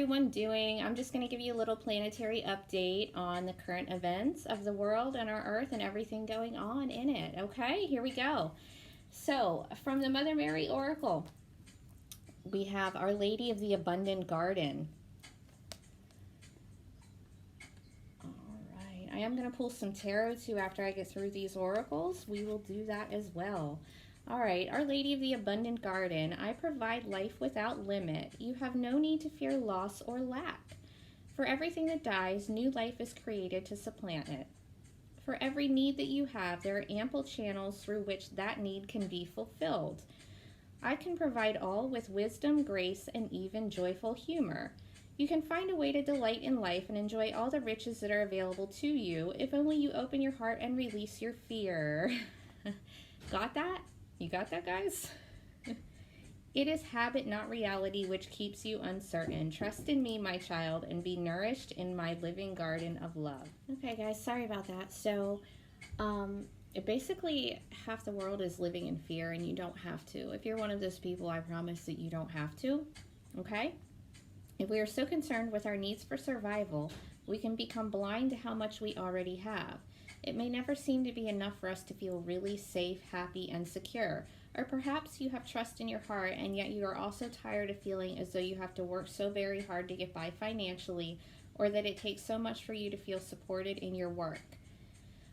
everyone doing? I'm just going to give you a little planetary update on the current events of the world and our Earth and everything going on in it. Okay, here we go. So, from the Mother Mary Oracle, we have Our Lady of the Abundant Garden. All right, I am going to pull some tarot too after I get through these oracles. We will do that as well. All right, Our Lady of the Abundant Garden, I provide life without limit. You have no need to fear loss or lack. For everything that dies, new life is created to supplant it. For every need that you have, there are ample channels through which that need can be fulfilled. I can provide all with wisdom, grace, and even joyful humor. You can find a way to delight in life and enjoy all the riches that are available to you if only you open your heart and release your fear. Got that? You got that, guys? It is habit, not reality, which keeps you uncertain. Trust in me, my child, and be nourished in my living garden of love. Okay, guys, sorry about that. So, basically, half the world is living in fear, and you don't have to. If you're one of those people, I promise that you don't have to, okay? If we are so concerned with our needs for survival, we can become blind to how much we already have. It may never seem to be enough for us to feel really safe, happy, and secure. Or perhaps you have trust in your heart, and yet you are also tired of feeling as though you have to work so very hard to get by financially, or that it takes so much for you to feel supported in your work.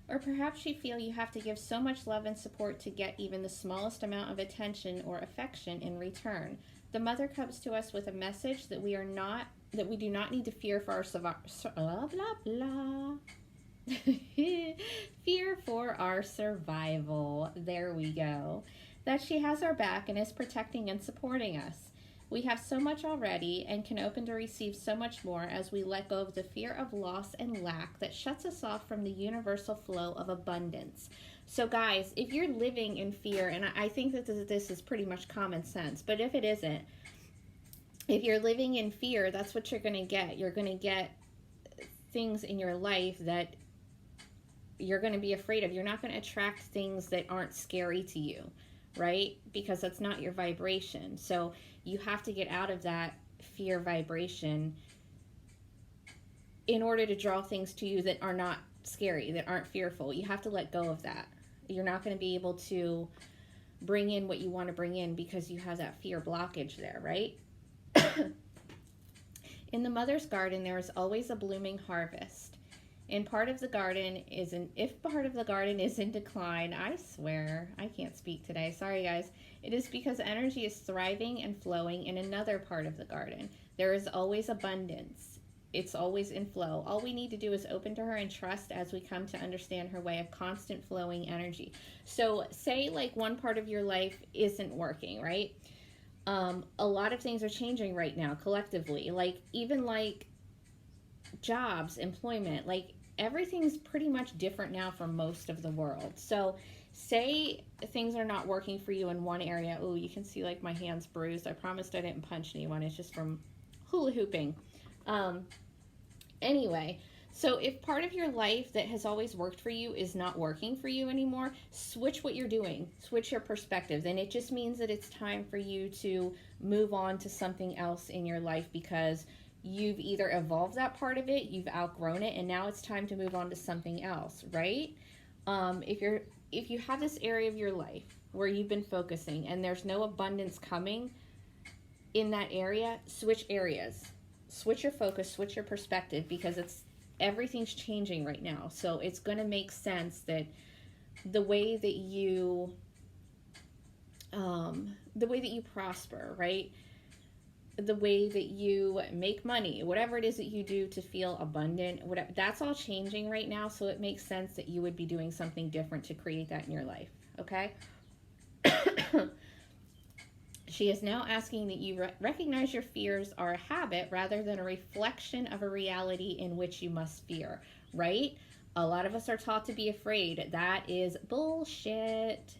Or perhaps you feel you have to give so much love and support to get even the smallest amount of attention or affection in return. The Mother comes to us with a message that we do not need to fear for our blah blah blah. Fear for our survival. There we go. That she has our back and is protecting and supporting us. We have so much already and can open to receive so much more as we let go of the fear of loss and lack that shuts us off from the universal flow of abundance. So guys, if you're living in fear, and I think that this is pretty much common sense, but if it isn't, if you're living in fear, that's what you're going to get. You're going to get things in your life that you're going to be afraid of. You're not going to attract things that aren't scary to you, right? Because that's not your vibration. So you have to get out of that fear vibration in order to draw things to you that are not scary, that aren't fearful. You have to let go of that. You're not going to be able to bring in what you want to bring in because you have that fear blockage there, right? In the Mother's garden, there is always a blooming harvest. If part of the garden is in decline, I swear, I can't speak today. Sorry, guys. It is because energy is thriving and flowing in another part of the garden. There is always abundance. It's always in flow. All we need to do is open to her and trust as we come to understand her way of constant flowing energy. So say like one part of your life isn't working, right? A lot of things are changing right now collectively. Like even like jobs, employment, like everything's pretty much different now for most of the world. So say things are not working for you in one area. Oh, you can see like my hand's bruised. I promised I didn't punch anyone. It's just from hula hooping. Anyway, so if part of your life that has always worked for you is not working for you anymore, switch what you're doing, switch your perspective. Then it just means that it's time for you to move on to something else in your life because you've either evolved that part of it, you've outgrown it, and now it's time to move on to something else, right? If you have this area of your life where you've been focusing and there's no abundance coming in that area, switch areas. Switch your focus, switch your perspective, because everything's changing right now. So it's going to make sense that the way that you prosper, right? The way that you make money, whatever it is that you do to feel abundant, whatever, that's all changing right now. So it makes sense that you would be doing something different to create that in your life. Okay. She is now asking that you recognize your fears are a habit rather than a reflection of a reality in which you must fear, right? A lot of us are taught to be afraid. That is bullshit.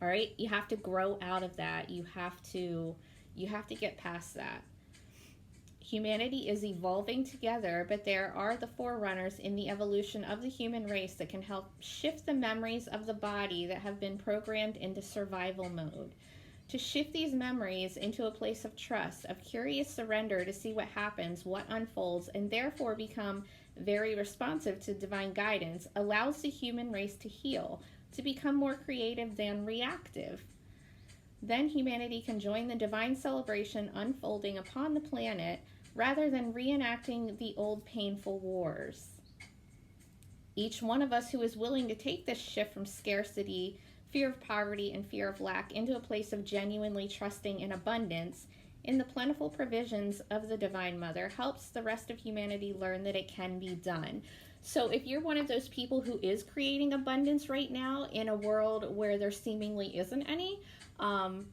All right? You have to grow out of that. You have to get past that. Humanity is evolving together, but there are the forerunners in the evolution of the human race that can help shift the memories of the body that have been programmed into survival mode to shift these memories into a place of trust, of curious surrender to see what happens, what unfolds, and therefore become very responsive to divine guidance, allows the human race to heal, to become more creative than reactive. Then humanity can join the divine celebration unfolding upon the planet rather than reenacting the old painful wars. Each one of us who is willing to take this shift from scarcity, fear of poverty, and fear of lack into a place of genuinely trusting in abundance in the plentiful provisions of the Divine Mother helps the rest of humanity learn that it can be done. So if you're one of those people who is creating abundance right now in a world where there seemingly isn't any, from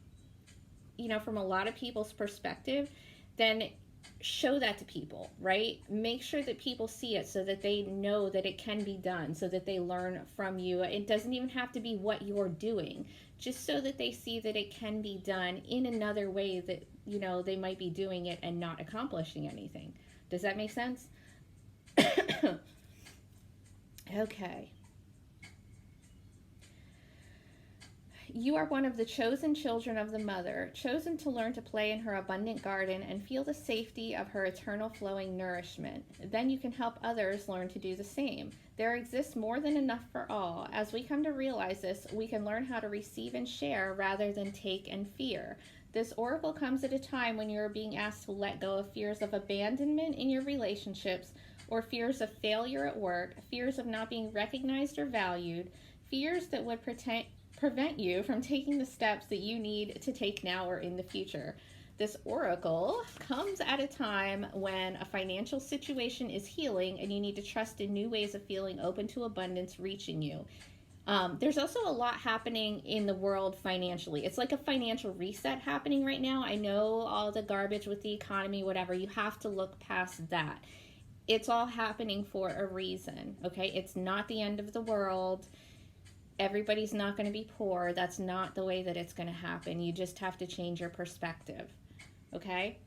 a lot of people's perspective, then show that to people, right? Make sure that people see it so that they know that it can be done, so that they learn from you. It doesn't even have to be what you're doing, just so that they see that it can be done in another way that, they might be doing it and not accomplishing anything. Does that make sense? Okay. You are one of the chosen children of the Mother, chosen to learn to play in her abundant garden and feel the safety of her eternal flowing nourishment. Then you can help others learn to do the same. There exists more than enough for all. As we come to realize this, we can learn how to receive and share rather than take and fear. This oracle comes at a time when you are being asked to let go of fears of abandonment in your relationships, or fears of failure at work, fears of not being recognized or valued, fears that would prevent you from taking the steps that you need to take now or in the future. This oracle comes at a time when a financial situation is healing and you need to trust in new ways of feeling open to abundance reaching you. There's also a lot happening in the world financially. It's like a financial reset happening right now. I know all the garbage with the economy, whatever. You have to look past that. It's all happening for a reason, okay? It's not the end of the world. Everybody's not going to be poor. That's not the way that it's going to happen. You just have to change your perspective, okay?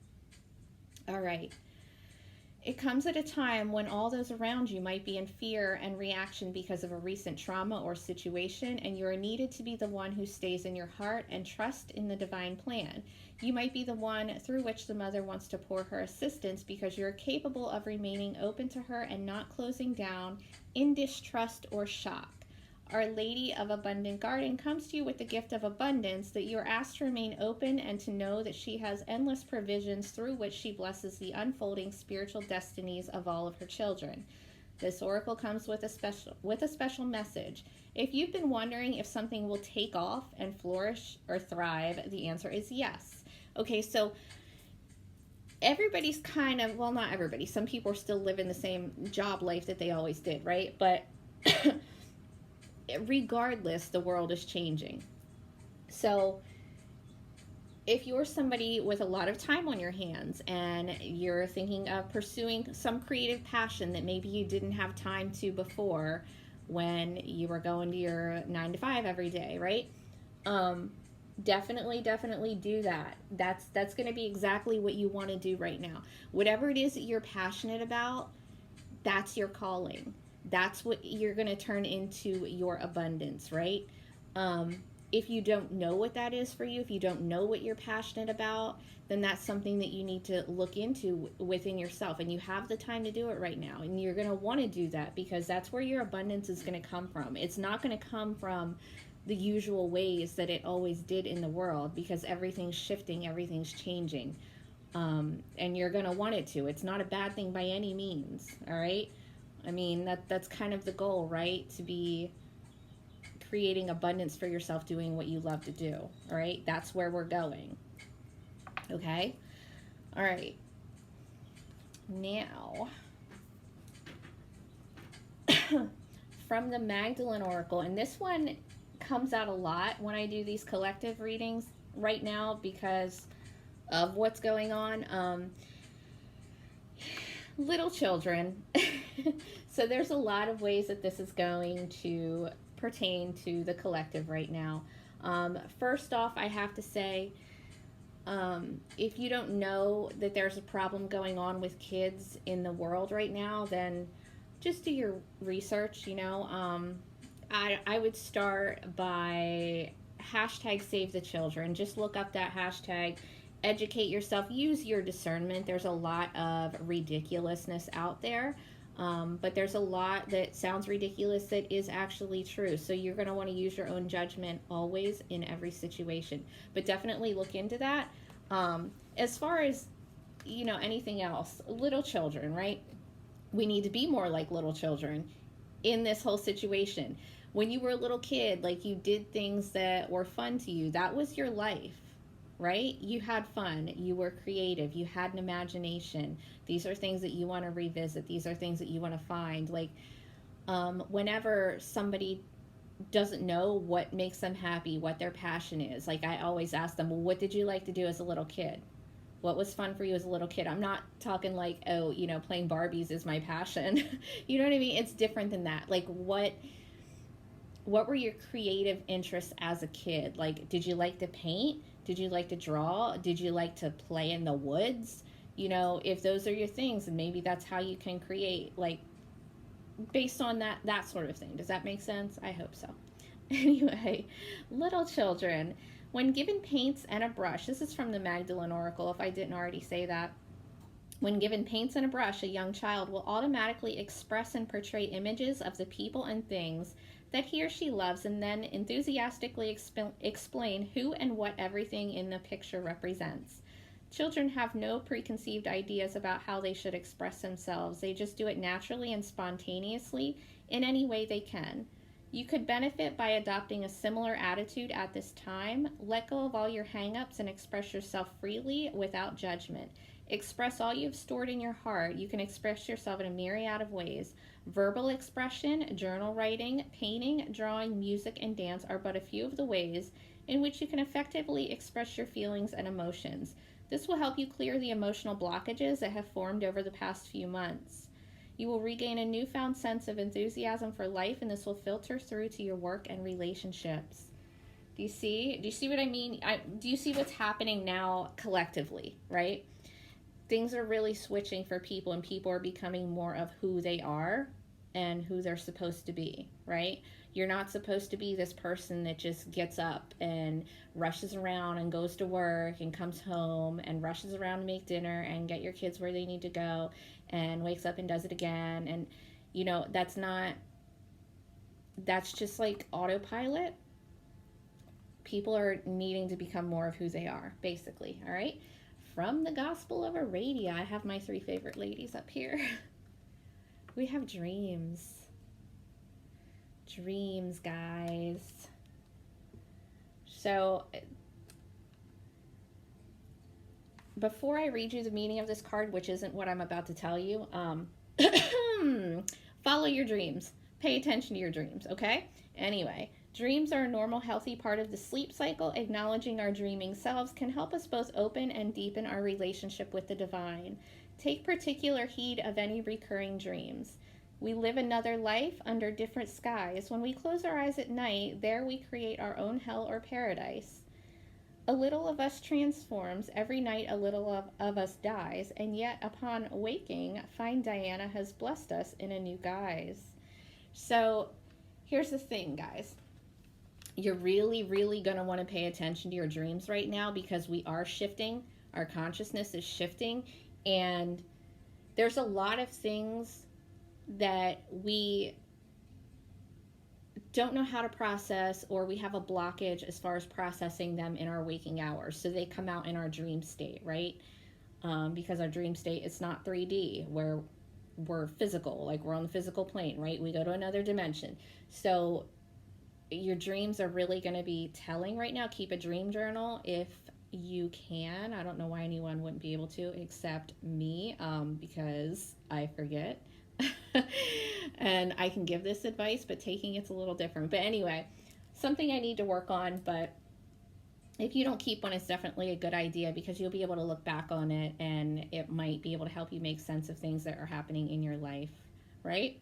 All right. It comes at a time when all those around you might be in fear and reaction because of a recent trauma or situation, and you are needed to be the one who stays in your heart and trust in the divine plan. You might be the one through which the Mother wants to pour her assistance because you're capable of remaining open to her and not closing down in distrust or shock. Our Lady of Abundant Garden comes to you with the gift of abundance that you are asked to remain open and to know that she has endless provisions through which she blesses the unfolding spiritual destinies of all of her children. This oracle comes with a special message. If you've been wondering if something will take off and flourish or thrive, the answer is yes. Okay, so everybody's kind of, well, not everybody. Some people are still living the same job life that they always did, right? But regardless, the world is changing. So if you're somebody with a lot of time on your hands and you're thinking of pursuing some creative passion that maybe you didn't have time to before when you were going to your 9 to 5 every day, right? Definitely do that. That's going to be exactly what you want to do right now. Whatever it is that you're passionate about, that's your calling. That's what you're going to turn into your abundance, right? If you don't know what that is for you, if you don't know what you're passionate about, then that's something that you need to look into within yourself. And you have the time to do it right now. And you're going to want to do that because that's where your abundance is going to come from. It's not going to come from the usual ways that it always did in the world because everything's shifting, everything's changing. And you're going to want it to. It's not a bad thing by any means, all right? I mean, that's kind of the goal, right? To be creating abundance for yourself, doing what you love to do, all right? That's where we're going, okay? All right. Now, from the Magdalene Oracle, and this one comes out a lot when I do these collective readings right now because of what's going on. Little children. So there's a lot of ways that this is going to pertain to the collective right now. First off, I have to say, if you don't know that there's a problem going on with kids in the world right now, then just do your research, I would start by hashtag save the children. Just look up that hashtag, educate yourself, use your discernment. There's a lot of ridiculousness out there. But there's a lot that sounds ridiculous that is actually true. So you're going to want to use your own judgment always in every situation. But definitely look into that. As far as, anything else, little children, right? We need to be more like little children in this whole situation. When you were a little kid, like, you did things that were fun to you. That was your life, right? You had fun. You were creative. You had an imagination. These are things that you want to revisit. These are things that you want to find. Like, whenever somebody doesn't know what makes them happy, what their passion is, like, I always ask them, well, what did you like to do as a little kid? What was fun for you as a little kid? I'm not talking like, oh, playing Barbies is my passion. You know what I mean? It's different than that. Like, what were your creative interests as a kid? Like, did you like to paint? Did you like to draw? Did you like to play in the woods? If those are your things, and maybe that's how you can create, like, based on that sort of thing. Does that make sense? I hope so. Anyway, little children, when given paints and a brush, this is from the Magdalene Oracle, if I didn't already say that. When given paints and a brush, a young child will automatically express and portray images of the people and things that he or she loves, and then enthusiastically explain who and what everything in the picture represents. Children have no preconceived ideas about how they should express themselves. They just do it naturally and spontaneously in any way they can. You could benefit by adopting a similar attitude at this time. Let go of all your hang-ups and express yourself freely without judgment. Express all you've stored in your heart. You can express yourself in a myriad of ways. Verbal expression, journal writing, painting, drawing, music, and dance are but a few of the ways in which you can effectively express your feelings and emotions. This will help you clear the emotional blockages that have formed over the past few months. You will regain a newfound sense of enthusiasm for life, and this will filter through to your work and relationships. Do you see what I mean? Do you see what's happening now collectively, right? Things are really switching for people, and people are becoming more of who they are and who they're supposed to be, right? You're not supposed to be this person that just gets up and rushes around and goes to work and comes home and rushes around to make dinner and get your kids where they need to go and wakes up and does it again. And, that's just like autopilot. People are needing to become more of who they are, basically, all right? From the Gospel of Aradia, I have my 3 favorite ladies up here. We have dreams. Dreams, guys. So, before I read you the meaning of this card, which isn't what I'm about to tell you, follow your dreams. Pay attention to your dreams, okay? Anyway, dreams are a normal, healthy part of the sleep cycle. Acknowledging our dreaming selves can help us both open and deepen our relationship with the divine. Take particular heed of any recurring dreams. We live another life under different skies. When we close our eyes at night, there we create our own hell or paradise. A little of us transforms. Every night a little of us dies. And yet upon waking, find Diana has blessed us in a new guise. So here's the thing, guys. You're really, really going to want to pay attention to your dreams right now, because we are shifting. Our consciousness is shifting. And there's a lot of things that we don't know how to process, or we have a blockage as far as processing them in our waking hours. So they come out in our dream state, right? Because our dream state is not 3D, where we're physical, like we're on the physical plane, right? We go to another dimension. So your dreams are really going to be telling right now. Keep a dream journal if you can. I don't know why anyone wouldn't be able to except me, because I forget. And I can give this advice, but taking it's a little different. But anyway, something I need to work on, but if you don't keep one, it's definitely a good idea, because you'll be able to look back on it and it might be able to help you make sense of things that are happening in your life, right?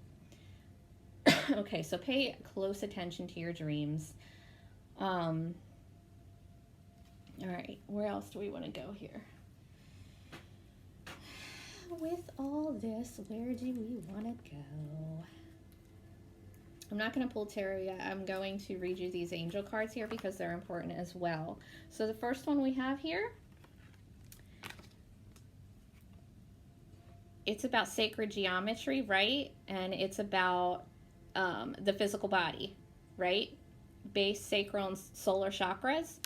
Okay, so pay close attention to your dreams. All right, where else do we want to go here? With all this, where do we want to go? I'm not going to pull tarot yet. I'm going to read you these angel cards here because they're important as well. So the first one we have here, it's about sacred geometry, right? And it's about the physical body, right? Base, sacral, and solar chakras.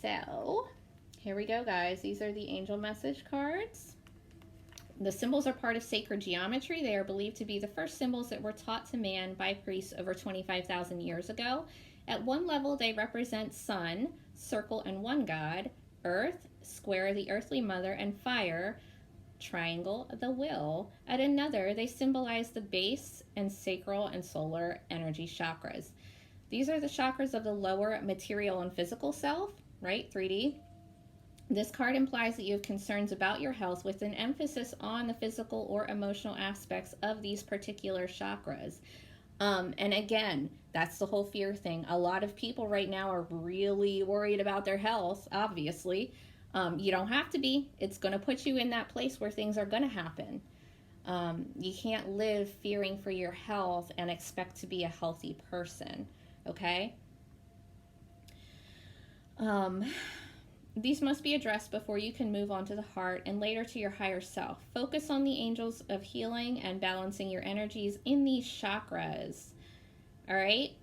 So here we go, guys. These are the angel message cards. The symbols are part of sacred geometry. They are believed to be the first symbols that were taught to man by priests over 25,000 years ago. At one level, they represent sun, circle and one god, earth, square, the earthly mother, and fire, triangle, the will. At another, they symbolize the base and sacral and solar energy chakras. These are the chakras of the lower material and physical self, right? 3D. This card implies that you have concerns about your health with an emphasis on the physical or emotional aspects of these particular chakras. And again, that's the whole fear thing. A lot of people right now are really worried about their health, obviously. You don't have to be. It's going to put you in that place where things are going to happen. You can't live fearing for your health and expect to be a healthy person, okay? These must be addressed before you can move on to the heart and later to your higher self. Focus on the angels of healing and balancing your energies in these chakras. All right?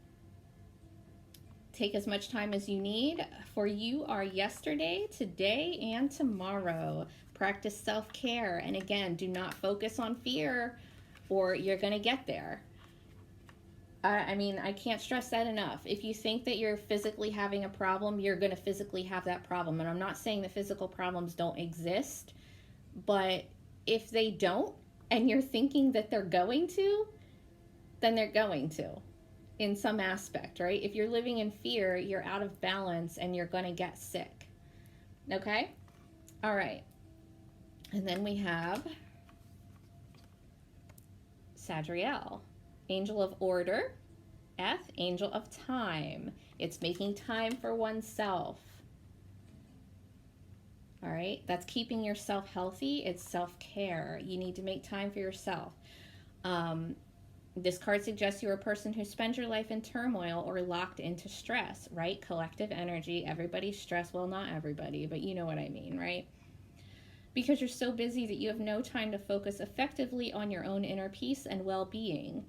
Take as much time as you need, for you are yesterday, today, and tomorrow. Practice self-care. And again, do not focus on fear or you're going to get there. I mean, I can't stress that enough. If you think that you're physically having a problem, you're going to physically have that problem. And I'm not saying that physical problems don't exist, but if they don't, and you're thinking that they're going to, then they're going to in some aspect, right? If you're living in fear, you're out of balance and you're going to get sick. Okay? All right. And then we have Sadriel. Angel of order. F, angel of time. It's making time for oneself. All right, that's keeping yourself healthy. It's self-care. You need to make time for yourself. This card suggests you're a person who spends your life in turmoil or locked into stress, right? Collective energy. Everybody's stressed. Well, not everybody, but you know what I mean, right? Because you're so busy that you have no time to focus effectively on your own inner peace and well-being.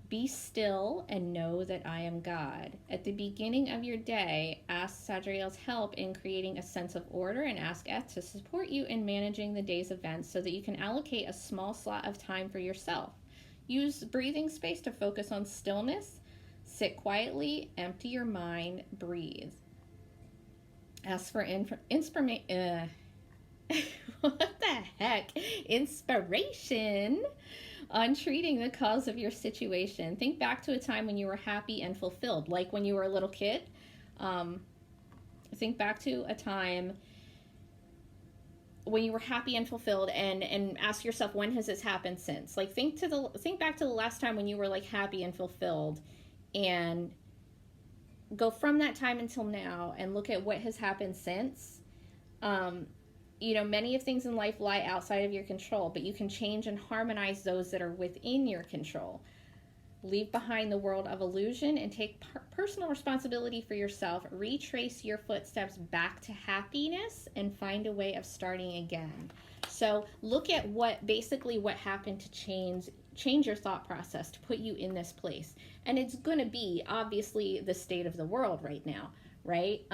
Be still and know that I am God. At the beginning of your day, ask Sadriel's help in creating a sense of order and ask Eth to support you in managing the day's events so that you can allocate a small slot of time for yourself. Use breathing space to focus on stillness. Sit quietly, empty your mind, breathe. Ask for inspiration. What the heck? Inspiration on treating the cause of your situation. Think back to a time when you were happy and fulfilled, like when you were a little kid. Think back to a time when you were happy and fulfilled, and ask yourself, when has this happened since? Like think back to the last time when you were like happy and fulfilled, and go from that time until now and look at what has happened since. You know, many of things in life lie outside of your control, but you can change and harmonize those that are within your control. Leave behind the world of illusion and take personal responsibility for yourself. Retrace your footsteps back to happiness and find a way of starting again. So look at what happened to change your thought process to put you in this place. And it's going to be obviously the state of the world right now, right?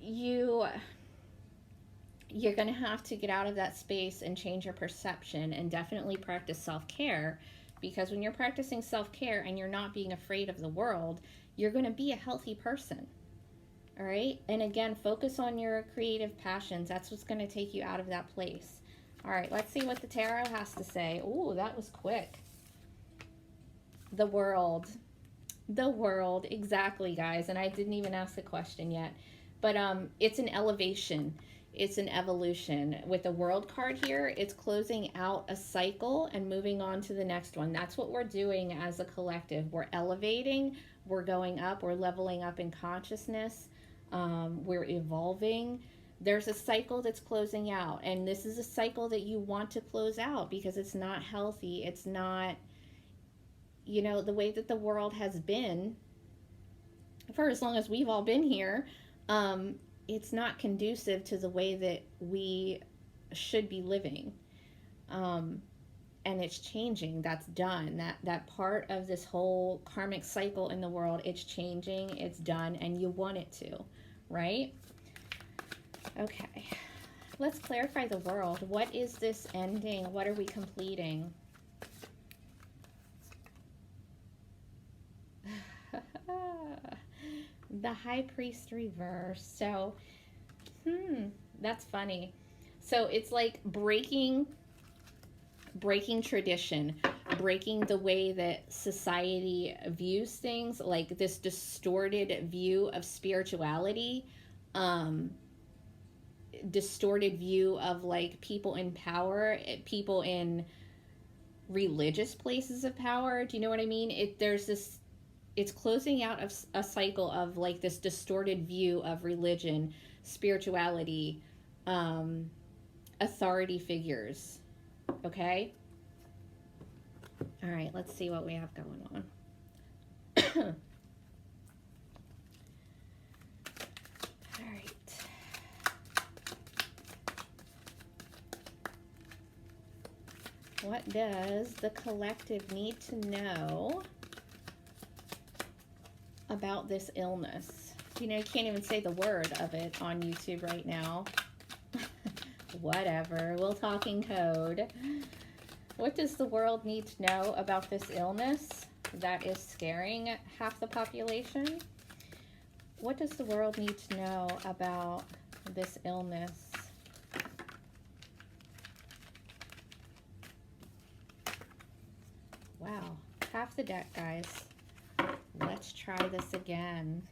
You're going to have to get out of that space and change your perception, and definitely practice self-care, because when you're practicing self-care and you're not being afraid of the world, you're going to be a healthy person. All right? And again, focus on your creative passions. That's what's going to take you out of that place. All right, let's see what the tarot has to say. Ooh, that was quick. The world. The world, exactly, guys. And I didn't even ask the question yet. But it's an elevation. It's an evolution. With the world card here, it's closing out a cycle and moving on to the next one. That's what we're doing as a collective. We're elevating, we're going up, we're leveling up in consciousness, we're evolving. There's a cycle that's closing out, and this is a cycle that you want to close out because it's not healthy. It's not, you know, the way that the world has been for as long as we've all been here. It's not conducive to the way that we should be living. And it's changing. That's done. That part of this whole karmic cycle in the world, it's changing, it's done, and you want it to, right? Okay, let's clarify the world. What is this ending? What are we completing? The High Priest reverse. So, that's funny. So it's like breaking tradition, breaking the way that society views things, like this distorted view of spirituality, distorted view of like people in power, people in religious places of power. Do you know what I mean? It's closing out of a cycle of like this distorted view of religion, spirituality, authority figures. Okay? All right, let's see what we have going on. All right. What does the collective need to know about this illness? You know, you can't even say the word of it on YouTube right now. Whatever, we'll talk in code. What does the world need to know about this illness that is scaring half the population? What does the world need to know about this illness? Wow, half the deck, guys. Let's try this again.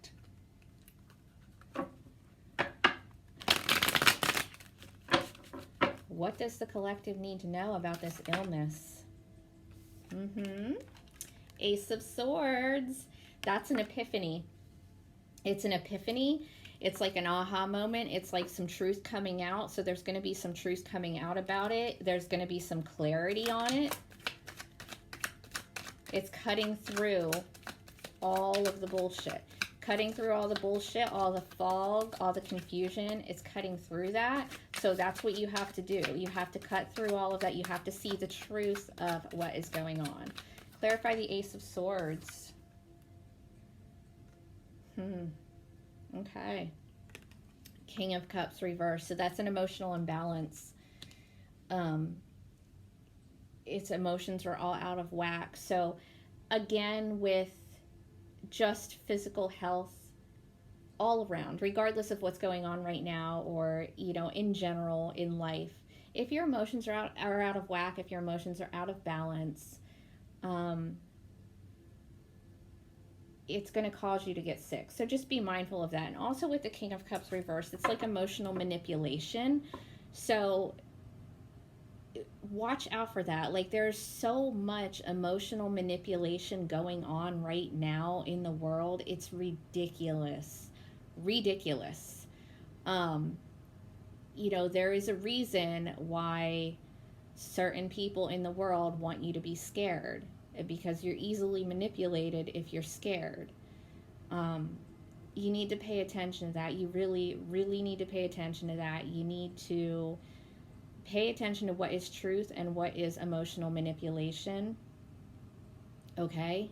What does the collective need to know about this illness? Ace of Swords. That's an epiphany. It's an epiphany. It's like an aha moment. It's like some truth coming out. So there's going to be some truth coming out about it. There's going to be some clarity on it. It's cutting through all of the bullshit. Cutting through all the bullshit, all the fog, all the confusion. It's cutting through that. So that's what you have to do. You have to cut through all of that. You have to see the truth of what is going on. Clarify the Ace of Swords. Okay. King of Cups reversed. So that's an emotional imbalance. Its emotions are all out of whack. So again, with just physical health all around, regardless of what's going on right now, or, you know, in general in life, if your emotions are out of whack, if your emotions are out of balance, it's going to cause you to get sick. So just be mindful of that. And also with the King of Cups reversed, it's like emotional manipulation. So watch out for that. Like, there's so much emotional manipulation going on right now in the world. It's ridiculous. You know, there is a reason why certain people in the world want you to be scared, because you're easily manipulated if you're scared. You need to pay attention to that. You really need to pay attention to that. You need to pay attention to what is truth and what is emotional manipulation. Okay?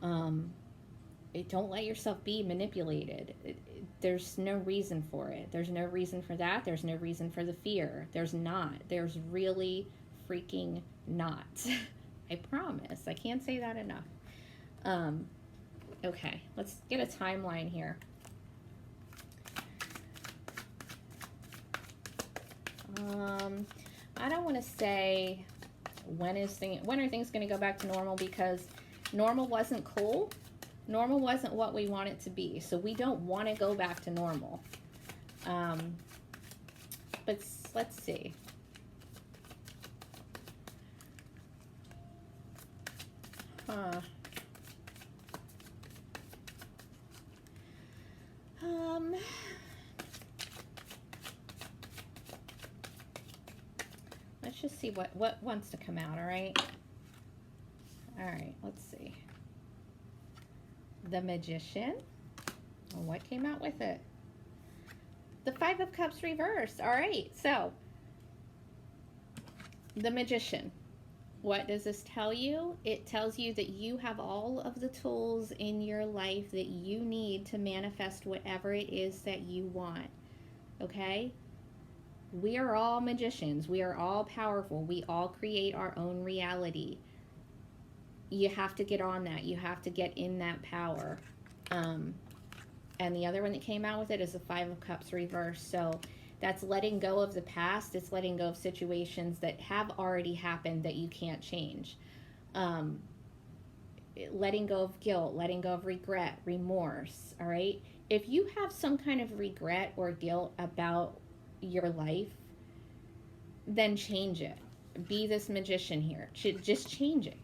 Don't let yourself be manipulated. There's no reason for it. There's no reason for that. There's no reason for the fear. There's not. There's really freaking not. I promise. I can't say that enough. Okay, let's get a timeline here. I don't want to say when are things going to go back to normal, because normal wasn't cool. Normal wasn't what we want it to be. So we don't want to go back to normal. But let's see. see what wants to come out, all right? All right, let's see. The Magician. Well, what came out with it? The Five of Cups reversed. All right, so the Magician. What does this tell you? It tells you that you have all of the tools in your life that you need to manifest whatever it is that you want. Okay? We are all magicians. We are all powerful. We all create our own reality. You have to get on that. You have to get in that power. And the other one that came out with it is the Five of Cups reversed. So that's letting go of the past. It's letting go of situations that have already happened that you can't change. Letting go of guilt, letting go of regret, remorse, all right? If you have some kind of regret or guilt about your life, then change it. Be this magician here. Just change it.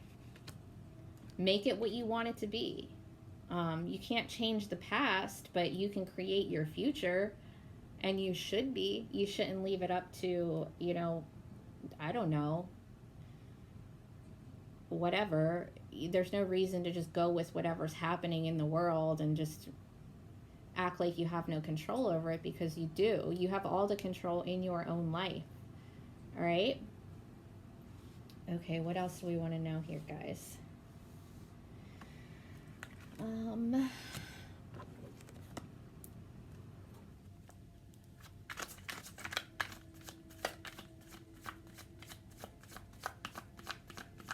Make it what you want it to be. You can't change the past, but you can create your future. And you should be. You shouldn't leave it up to, you know, I don't know, whatever. There's no reason to just go with whatever's happening in the world and just act like you have no control over it, because you do. You have all the control in your own life. All right? Okay, what else do we want to know here, guys?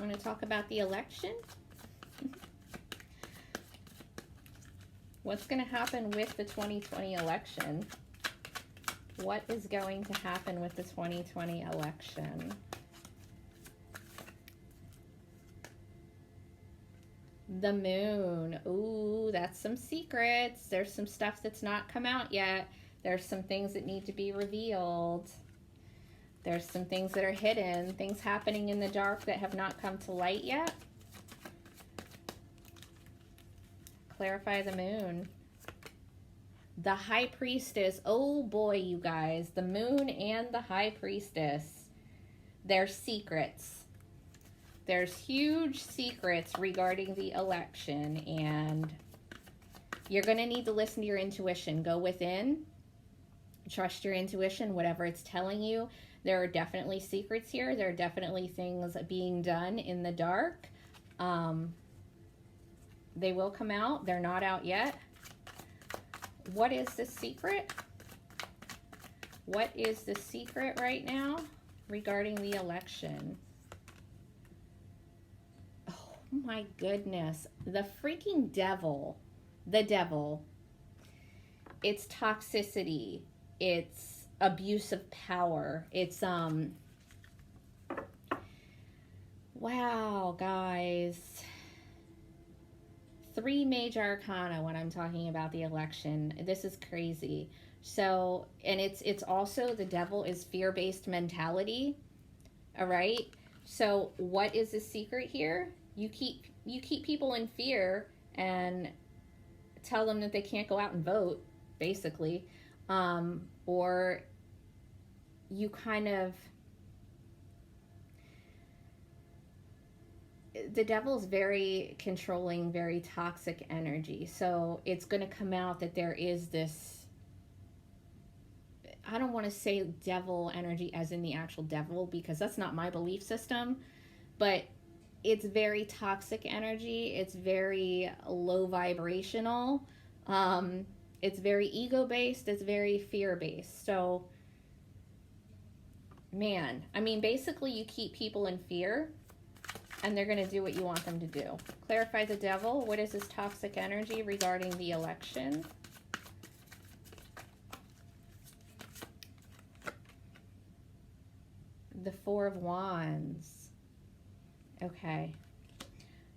Want to talk about the election? What's going to happen with the 2020 election? What is going to happen with the 2020 election? The Moon. Ooh, that's some secrets. There's some stuff that's not come out yet. There's some things that need to be revealed. There's some things that are hidden, things happening in the dark that have not come to light yet. Clarify the Moon. The High Priestess. Oh boy, you guys. The Moon and the High Priestess. There's secrets. There's huge secrets regarding the election, and you're going to need to listen to your intuition. Go within. Trust your intuition, whatever it's telling you. There are definitely secrets here. There are definitely things being done in the dark. They will come out. They're not out yet. What is the secret? What is the secret right now regarding the election? Oh my goodness. The freaking devil. The devil. It's toxicity. It's abuse of power. It's wow, guys. 3 major arcana when I'm talking about the election. This is crazy. So, and it's also, the devil is fear-based mentality. All right? So, what is the secret here? You keep people in fear and tell them that they can't go out and vote, basically. Or you kind of, the devil's very controlling, very toxic energy. So it's going to come out that there is this, I don't want to say devil energy as in the actual devil, because that's not my belief system, but it's very toxic energy. It's very low vibrational. It's very ego-based. It's very fear-based. So, man, I mean, basically you keep people in fear and they're going to do what you want them to do. Clarify the devil. What is this toxic energy regarding the election? The Four of Wands. Okay.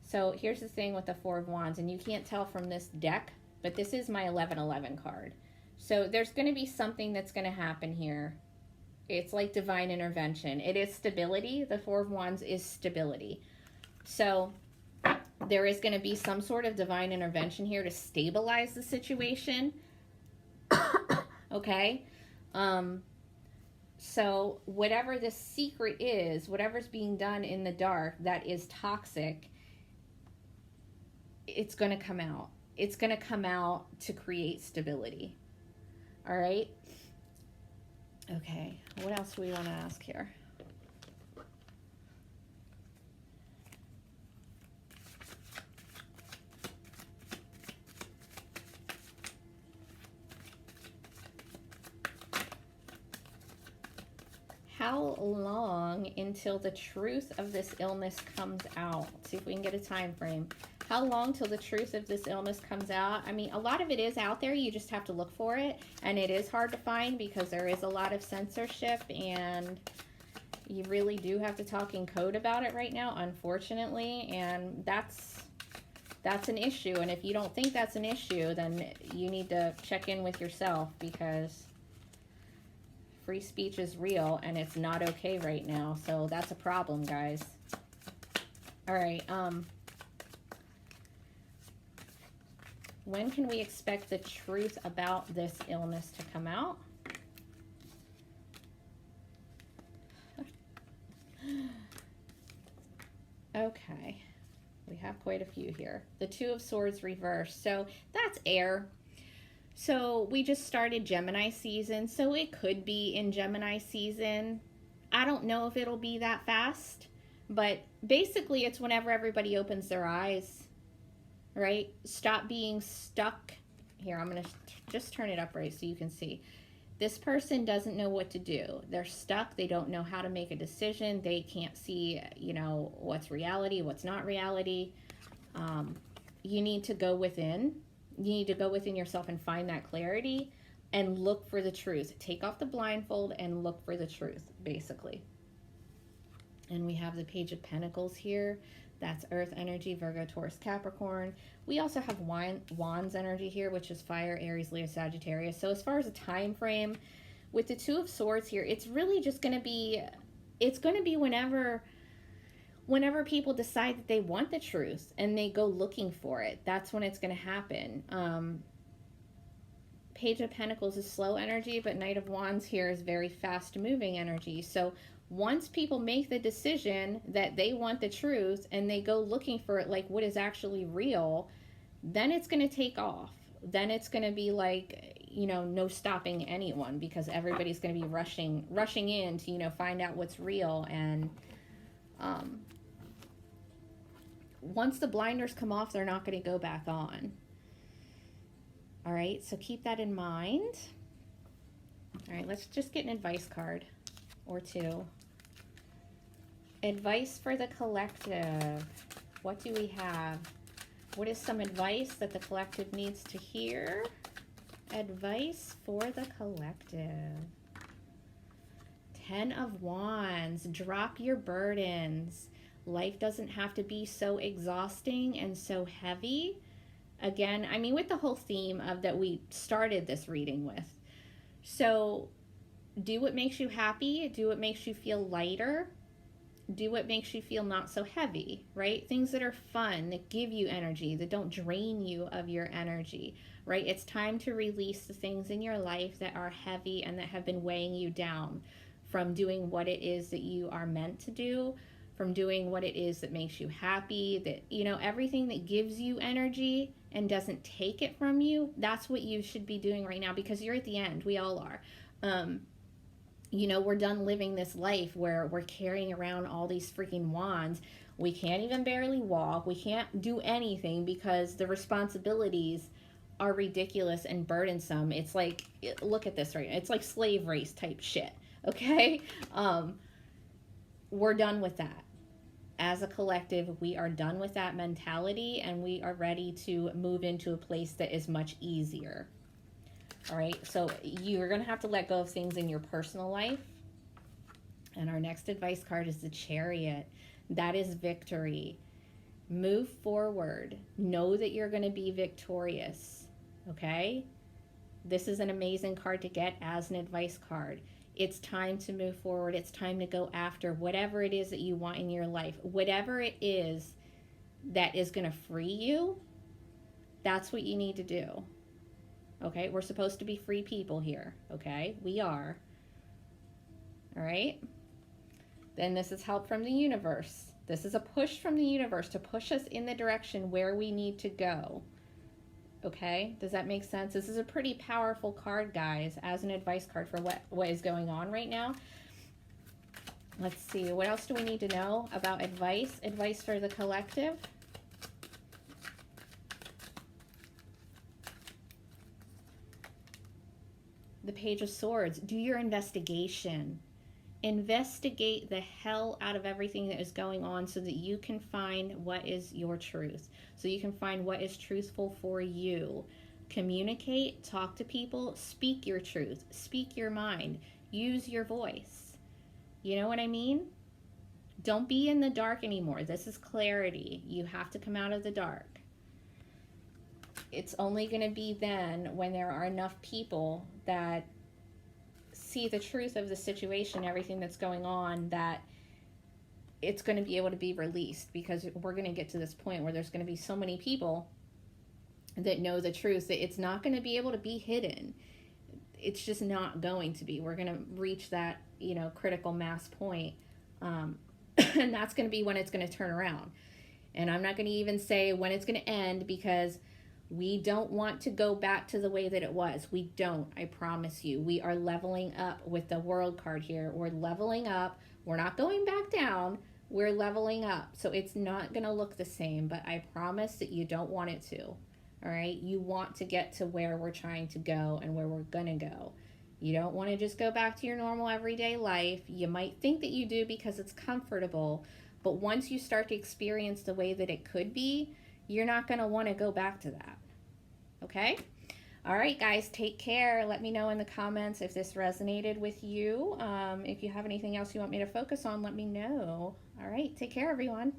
So here's the thing with the Four of Wands, and you can't tell from this deck, but this is my 1111 card. So there's going to be something that's going to happen here. It's like divine intervention. It is stability. The Four of Wands is stability. So there is going to be some sort of divine intervention here to stabilize the situation. Okay? So whatever the secret is, whatever's being done in the dark that is toxic, it's going to come out. It's going to come out to create stability. All right? Okay, what else do we want to ask here? How long until the truth of this illness comes out? See if we can get a time frame. How long till the truth of this illness comes out? I mean, a lot of it is out there. You just have to look for it. And it is hard to find because there is a lot of censorship. And you really do have to talk in code about it right now, unfortunately. And that's an issue. And if you don't think that's an issue, then you need to check in with yourself, because free speech is real and it's not okay right now. So that's a problem, guys. All right. When can we expect the truth about this illness to come out? Okay. We have quite a few here. The Two of Swords reversed. So that's air. So we just started Gemini season, so it could be in Gemini season. I don't know if it'll be that fast, but basically it's whenever everybody opens their eyes, right? Stop being stuck. Here, I'm going to just turn it up right so you can see. This person doesn't know what to do. They're stuck. They don't know how to make a decision. They can't see, you know, what's reality, what's not reality. You need to go within. You need to go within yourself and find that clarity and look for the truth. Take off the blindfold and look for the truth, basically. And we have the Page of Pentacles here. That's Earth energy, Virgo, Taurus, Capricorn. We also have Wands energy here, which is Fire, Aries, Leo, Sagittarius. So as far as a time frame, with the Two of Swords here, it's really just going to be, it's going to be whenever people decide that they want the truth and they go looking for it. That's when it's going to happen. Page of Pentacles is slow energy, but Knight of Wands here is very fast moving energy. So once people make the decision that they want the truth and they go looking for it, like what is actually real, then it's going to take off. Then it's going to be like, you know, no stopping anyone, because everybody's going to be rushing in to, you know, find out what's real. And once the blinders come off, they're not going to go back on. All right, so keep that in mind. All right, let's just get an advice card or two. Advice for the collective. What do we have? What is some advice that the collective needs to hear? Advice for the collective. 10 of Wands. Drop your burdens. Life doesn't have to be so exhausting and so heavy. Again, I mean, with the whole theme of that we started this reading with. So do what makes you happy. Do what makes you feel lighter. Do what makes you feel not so heavy, right? Things that are fun, that give you energy, that don't drain you of your energy, right? It's time to release the things in your life that are heavy and that have been weighing you down from doing what it is that you are meant to do, from doing what it is that makes you happy, that, you know, everything that gives you energy and doesn't take it from you. That's what you should be doing right now, because you're at the end. We all are. You know, we're done living this life where we're carrying around all these freaking wands. We can't even barely walk. We can't do anything because the responsibilities are ridiculous and burdensome. It's like, look at this right now. It's like slave race type shit, okay? We're done with that. As a collective, we are done with that mentality, and we are ready to move into a place that is much easier. All right, so you're going to have to let go of things in your personal life. And our next advice card is the Chariot. That is victory. Move forward. Know that you're going to be victorious, okay? This is an amazing card to get as an advice card. It's time to move forward. It's time to go after whatever it is that you want in your life. Whatever it is that is going to free you, that's what you need to do. Okay, we're supposed to be free people here, okay? We are. All right. Then this is help from the universe. This is a push from the universe to push us in the direction where we need to go. Okay, does that make sense? This is a pretty powerful card, guys, as an advice card for what is going on right now. Let's see, what else do we need to know about advice? Advice for the collective. The Page of Swords. Do your investigation. Investigate the hell out of everything that is going on so that you can find what is your truth. So you can find what is truthful for you. Communicate, talk to people, speak your truth, speak your mind, use your voice. You know what I mean? Don't be in the dark anymore. This is clarity. You have to come out of the dark. It's only going to be then when there are enough people that see the truth of the situation, everything that's going on, that it's going to be able to be released, because we're going to get to this point where there's going to be so many people that know the truth that it's not going to be able to be hidden. It's just not going to be. We're going to reach that, you know, critical mass point, and that's going to be when it's going to turn around. And I'm not going to even say when it's going to end, because we don't want to go back to the way that it was. We don't, I promise you. We are leveling up with the World card here. We're leveling up. We're not going back down. We're leveling up. So it's not going to look the same, but I promise that you don't want it to. All right? You want to get to where we're trying to go and where we're going to go. You don't want to just go back to your normal everyday life. You might think that you do because it's comfortable, but once you start to experience the way that it could be, you're not going to want to go back to that. Okay? All right, guys, take care. Let me know in the comments if this resonated with you. If you have anything else you want me to focus on, let me know. All right, take care, everyone.